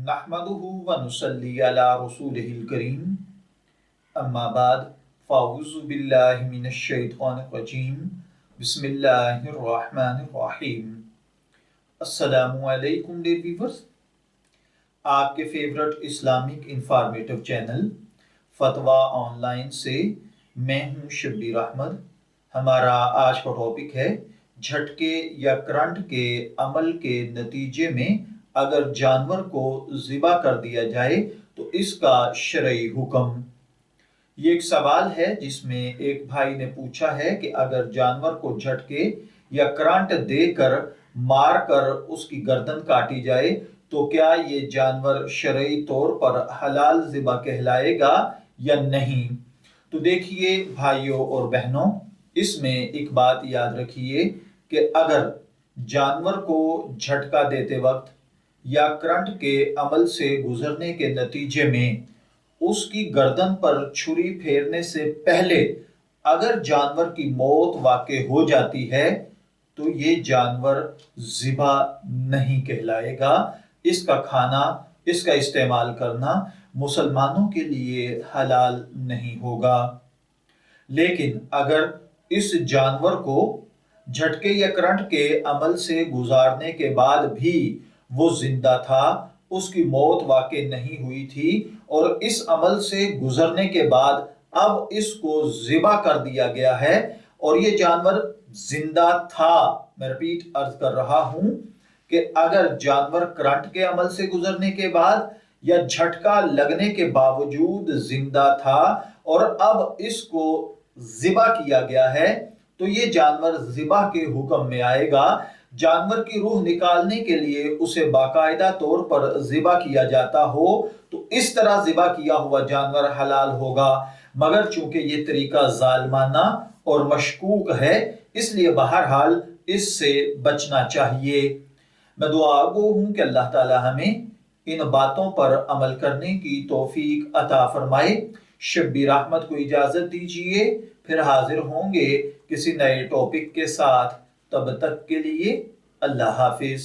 नहमदुहु व नुसल्ली अला रसूलिहिल करीम अम्मा बाद फ़अऊज़ु बिल्लाहि मिनश शैतानिर रजीम बिस्मिल्लाहिर रहमानिर रहीम। अस्सलामु अलैकुम डियर व्यूअर्स, आपके फेवरेट इस्लामिक इंफॉर्मेटिव चैनल फतवा ऑनलाइन से मैं हूँ शब्बीर अहमद। हमारा आज का टॉपिक है झटके या करंट के अमल के नतीजे में अगर जानवर को ज़िबा कर दिया जाए तो इसका शरई हुक्म। ये एक सवाल है जिसमें एक भाई ने पूछा है कि अगर जानवर को झटके या करंट देकर मार कर उसकी गर्दन काटी जाए तो क्या ये जानवर शरई तौर पर हलाल ज़िबा कहलाएगा या नहीं। तो देखिए भाइयों और बहनों, इसमें एक बात याद रखिए कि अगर जानवर को झटका देते वक्त या करंट के अमल से गुजरने के नतीजे में उसकी गर्दन पर छुरी फेरने से पहले अगर जानवर की मौत वाक़ई हो जाती है तो ये जानवर ज़िबा नहीं कहलाएगा। इसका खाना, इसका इस्तेमाल करना मुसलमानों के लिए हलाल नहीं होगा। लेकिन अगर इस जानवर को झटके या करंट के अमल से गुजारने के बाद भी वो जिंदा था, उसकी मौत वाक़ई नहीं हुई थी और इस अमल से गुजरने के बाद अब इसको ज़िबा कर दिया गया है और ये जानवर जिंदा था, मैं रिपीट अर्ज कर रहा हूं कि अगर जानवर करंट के अमल से गुजरने के बाद या झटका लगने के बावजूद जिंदा था और अब इसको ज़िबा किया गया है तो ये जानवर ज़िबा के हुक्म में आएगा। जानवर की रूह निकालने के लिए उसे बाकायदा तौर पर ज़िबा किया जाता हो तो इस तरह ज़िबा किया हुआ जानवर हलाल होगा, मगर चूंकि ये तरीका जालिमाना और मशकूक है इसलिए बहरहाल इससे बचना चाहिए। मैं दुआ गो हूँ कि अल्लाह ताला हमें इन बातों पर अमल करने की तौफीक अता फरमाए। शब्बीर अहमद को इजाज़त दीजिए, फिर हाजिर होंगे किसी नए टॉपिक के साथ। तब तक के लिए अल्लाह हाफिज।